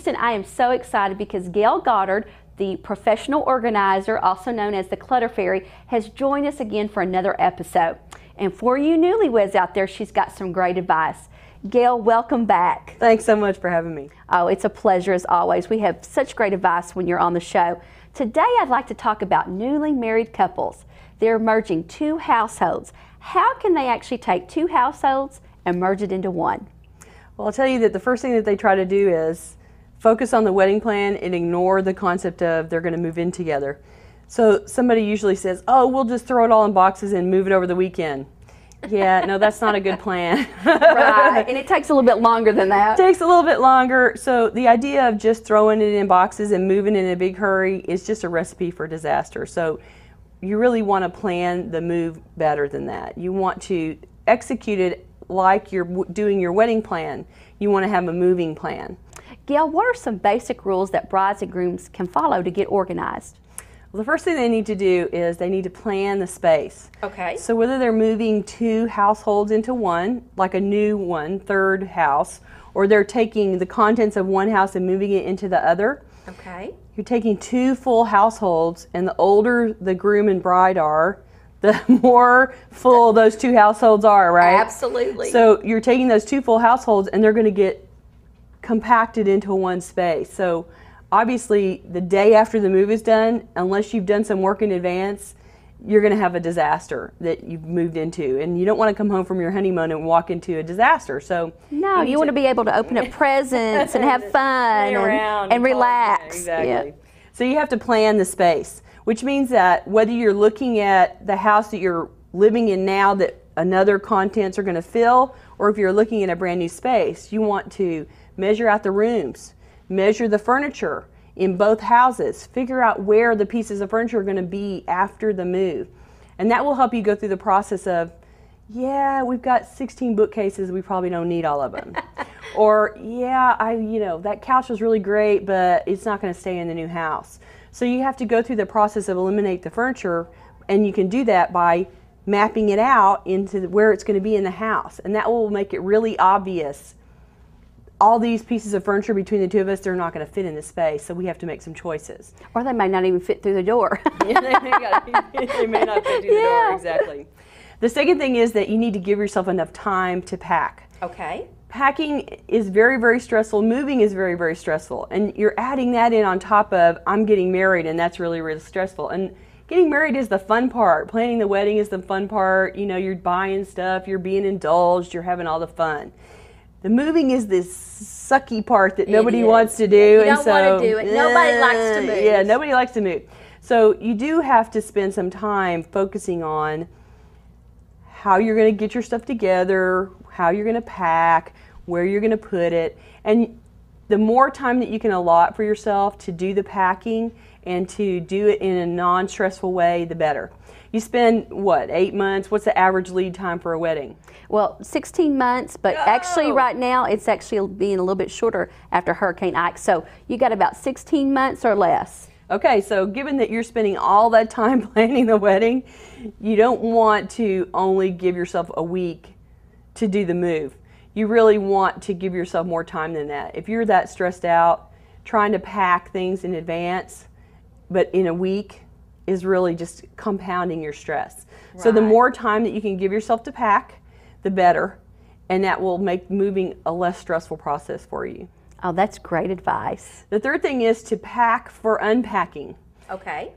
Houston, I am so excited because Gayle Goddard, the professional organizer, also known as the Clutter Fairy, has joined us again for another episode. And for you newlyweds out there, she's got some great advice. Gayle, welcome back. Thanks so much for having me. Oh, it's a pleasure as always. We have such great advice when you're on the show. Today, I'd like to talk about newly married couples. They're merging two households. How can they actually take two households and merge it into one? Well, I'll tell you that the first thing that they try to do is focus on the wedding plan and ignore the concept of they're going to move in together. So somebody usually says, oh, we'll just throw it all in boxes and move it over the weekend. Yeah, no, that's not a good plan. Right, and it takes a little bit longer than that. It takes a little bit longer. So the idea of just throwing it in boxes and moving in a big hurry is just a recipe for disaster. So you really want to plan the move better than that. You want to execute it like you're doing your wedding plan. You want to have a moving plan. Gayle, what are some basic rules that brides and grooms can follow to get organized? Well, the first thing they need to do is they need to plan the space. Okay. So whether they're moving two households into one, like a new one, third house, or they're taking the contents of one house and moving it into the other. Okay. You're taking two full households, and the older the groom and bride are, the more full those two households are, right? Absolutely. So you're taking those two full households and they're going to get compacted into one space. So obviously the day after the move is done, unless you've done some work in advance, you're going to have a disaster that you've moved into, and you don't want to come home from your honeymoon and walk into a disaster. So no, you want to be able to open up presents and have fun and relax. Exactly. Yeah. So you have to plan the space, which means that whether you're looking at the house that you're living in now that another contents are going to fill, or if you're looking at a brand new space, you want to measure out the rooms, measure the furniture in both houses, figure out where the pieces of furniture are going to be after the move. And that will help you go through the process of, yeah, we've got 16 bookcases, we probably don't need all of them. Or, yeah, that couch was really great, but it's not going to stay in the new house. So you have to go through the process of eliminate the furniture, and you can do that by mapping it out into where it's going to be in the house. And that will make it really obvious. All these pieces of furniture between the two of us, they're not going to fit in the space, so we have to make some choices. Or they may not even fit through the door. Yeah, they may not fit through the door, exactly. The second thing is that you need to give yourself enough time to pack. Okay. Packing is very, very stressful. Moving is very, very stressful. And you're adding that in on top of, I'm getting married, and that's really, really stressful. And getting married is the fun part. Planning the wedding is the fun part. You know, you're buying stuff, you're being indulged, you're having all the fun. The moving is this sucky part that nobody wants to do. You don't want to do it. Nobody likes to move. Yeah, nobody likes to move. So you do have to spend some time focusing on how you're going to get your stuff together, how you're going to pack, where you're going to put it. And the more time that you can allot for yourself to do the packing and to do it in a non-stressful way, the better. You spend, what, 8 months? What's the average lead time for a wedding? Well, 16 months, but actually right now it's actually being a little bit shorter after Hurricane Ike. So you got about 16 months or less. Okay, so given that you're spending all that time planning the wedding, you don't want to only give yourself a week to do the move. You really want to give yourself more time than that. If you're that stressed out, trying to pack things in advance, but in a week, is really just compounding your stress. Right. So the more time that you can give yourself to pack, the better, and that will make moving a less stressful process for you. Oh, that's great advice. The third thing is to pack for unpacking. Okay.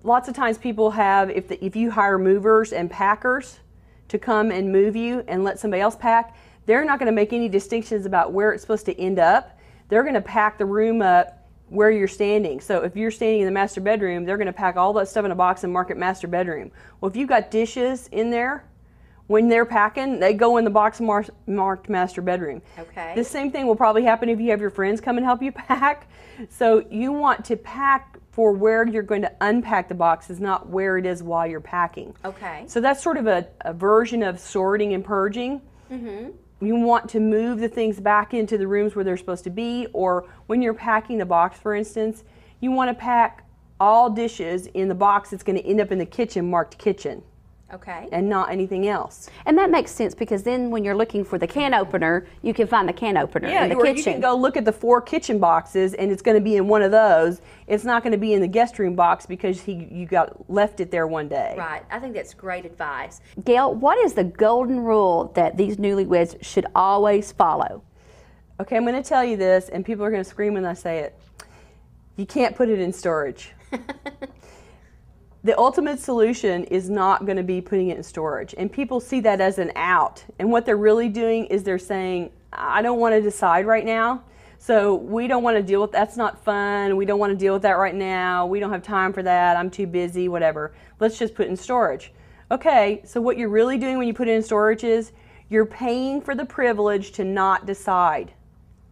Lots of times people have, if you hire movers and packers to come and move you and let somebody else pack, they're not going to make any distinctions about where it's supposed to end up. They're going to pack the room up where you're standing. So if you're standing in the master bedroom, they're going to pack all that stuff in a box and mark it master bedroom. Well, if you've got dishes in there, when they're packing, they go in the box marked master bedroom. Okay. The same thing will probably happen if you have your friends come and help you pack. So you want to pack for where you're going to unpack the boxes, not where it is while you're packing. Okay. So that's sort of a version of sorting and purging. Mm-hmm. You want to move the things back into the rooms where they're supposed to be, or when you're packing the box, for instance, you want to pack all dishes in the box that's going to end up in the kitchen marked kitchen. Okay. and not anything else. And that makes sense because then when you're looking for the can opener, you can find the can opener in the or kitchen. you can go look at the 4 kitchen boxes and it's going to be in one of those. It's not going to be in the guest room box because you got left it there one day. Right. I think that's great advice. Gayle, what is the golden rule that these newlyweds should always follow? Okay, I'm going to tell you this, and people are going to scream when I say it. You can't put it in storage. The ultimate solution is not going to be putting it in storage. And people see that as an out. And what they're really doing is they're saying, I don't want to decide right now. So we don't want to deal with that's not fun. We don't want to deal with that right now. We don't have time for that. I'm too busy, whatever. Let's just put it in storage. Okay, so what you're really doing when you put it in storage is you're paying for the privilege to not decide.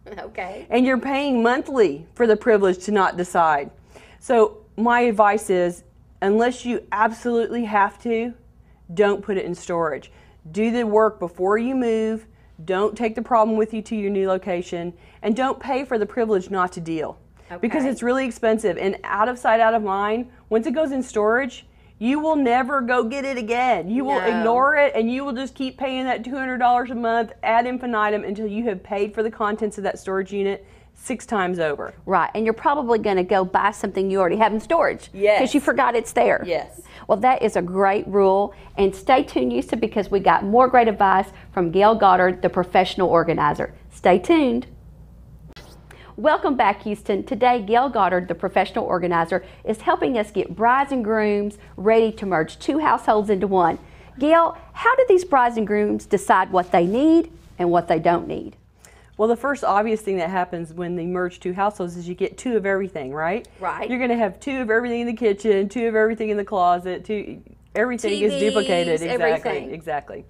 Okay. And you're paying monthly for the privilege to not decide. So my advice is, unless you absolutely have to, don't put it in storage. Do the work before you move. Don't take the problem with you to your new location. And don't pay for the privilege not to deal. Okay. Because it's really expensive. And out of sight, out of mind, once it goes in storage, you will never go get it again. You will ignore it, and you will just keep paying that $200 a month ad infinitum until you have paid for the contents of that storage unit 6 times over. Right, and you're probably going to go buy something you already have in storage. Yes. Because you forgot it's there. Yes. Well, that is a great rule. And stay tuned, Houston, because we got more great advice from Gayle Goddard, the professional organizer. Stay tuned. Welcome back, Houston. Today, Gayle Goddard, the professional organizer, is helping us get brides and grooms ready to merge 2 households into one. Gayle, how do these brides and grooms decide what they need and what they don't need? Well, the first obvious thing that happens when they merge 2 households is you get 2 of everything, right? Right. You're going to have 2 of everything in the kitchen, 2 of everything in the closet, everything TVs, is duplicated. everything. Exactly.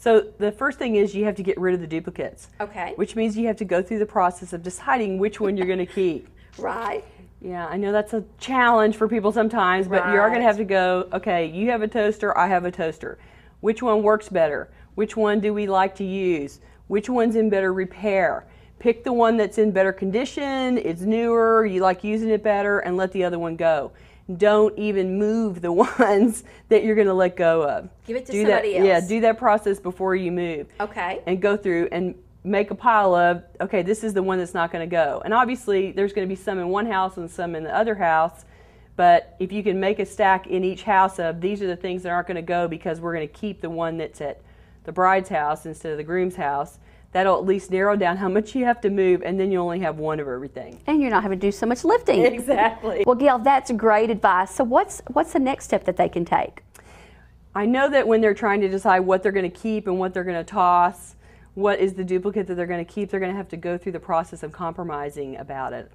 So the first thing is you have to get rid of the duplicates. Okay. Which means you have to go through the process of deciding which one you're going to keep. Right. Yeah, I know that's a challenge for people sometimes, but you are going to have to go, okay, you have a toaster, I have a toaster. Which one works better? Which one do we like to use? Which one's in better repair? Pick the one that's in better condition, it's newer, you like using it better, and let the other one go. Don't even move the ones that you're going to let go of. Give it to somebody else. Yeah, do that process before you move. Okay. And go through and make a pile of, okay, this is the one that's not going to go. And obviously, there's going to be some in one house and some in the other house. But if you can make a stack in each house of, these are the things that aren't going to go because we're going to keep the one that's at the bride's house instead of the groom's house, that'll at least narrow down how much you have to move, and then you only have one of everything. And you're not having to do so much lifting. Exactly. Well, Gayle, that's great advice. So what's the next step that they can take? I know that when they're trying to decide what they're going to keep and what they're going to toss, what is the duplicate that they're going to keep, they're going to have to go through the process of compromising about it.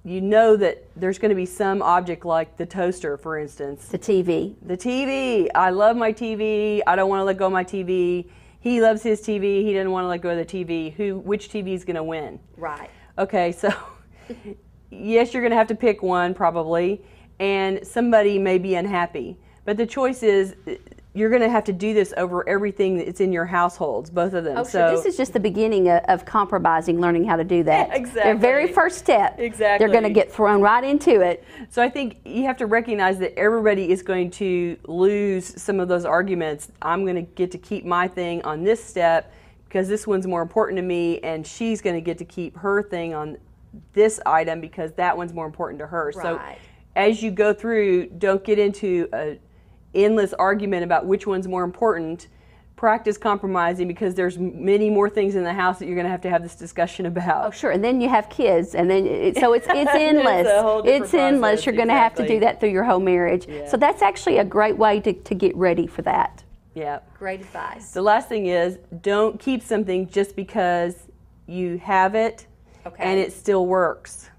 You know that there's going to be some object like the toaster, for instance. The TV. The TV. I love my TV. I don't want to let go of my TV. He loves his TV. He doesn't want to let go of the TV. Which TV is going to win? Right. Okay, so yes, you're going to have to pick one probably, and somebody may be unhappy. But the choice is you're going to have to do this over everything that's in your households, both of them. Oh, so this is just the beginning of compromising, learning how to do that. Exactly. Their very first step. Exactly. They're going to get thrown right into it. So I think you have to recognize that everybody is going to lose some of those arguments. I'm going to get to keep my thing on this step because this one's more important to me, and she's going to get to keep her thing on this item because that one's more important to her. Right. So as you go through, don't get into a endless argument about which one's more important. Practice compromising because there's many more things in the house that you're going to have this discussion about. Oh, sure. And then you have kids, and then so it's endless. It's endless. You're going to have to do that through your whole marriage. Yeah. So that's actually a great way to get ready for that. Yeah. Great advice. The last thing is don't keep something just because you have it and it still works.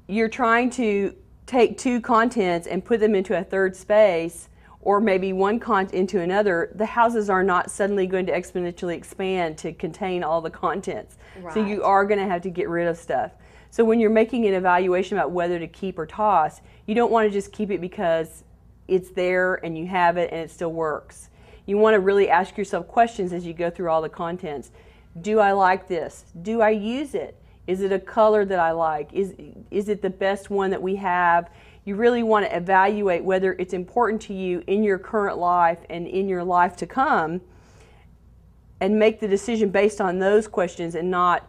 You're trying to take 2 contents and put them into a third space, or maybe one content into another. The houses are not suddenly going to exponentially expand to contain all the contents. Right. So you are going to have to get rid of stuff. So when you're making an evaluation about whether to keep or toss, you don't want to just keep it because it's there and you have it and it still works. You want to really ask yourself questions as you go through all the contents. Do I like this? Do I use it? Is it a color that I like? Is it the best one that we have? you really want to evaluate whether it's important to you in your current life and in your life to come, and make the decision based on those questions and not,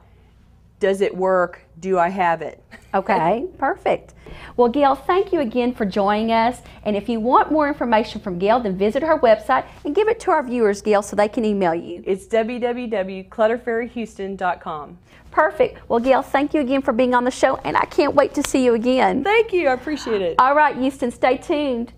does it work? Do I have it? Okay, perfect. Well, Gayle, thank you again for joining us. And if you want more information from Gayle, then visit her website and give it to our viewers, Gayle, so they can email you. It's www.clutterfairyhouston.com. Perfect. Well, Gayle, thank you again for being on the show, and I can't wait to see you again. Thank you. I appreciate it. All right, Houston, stay tuned.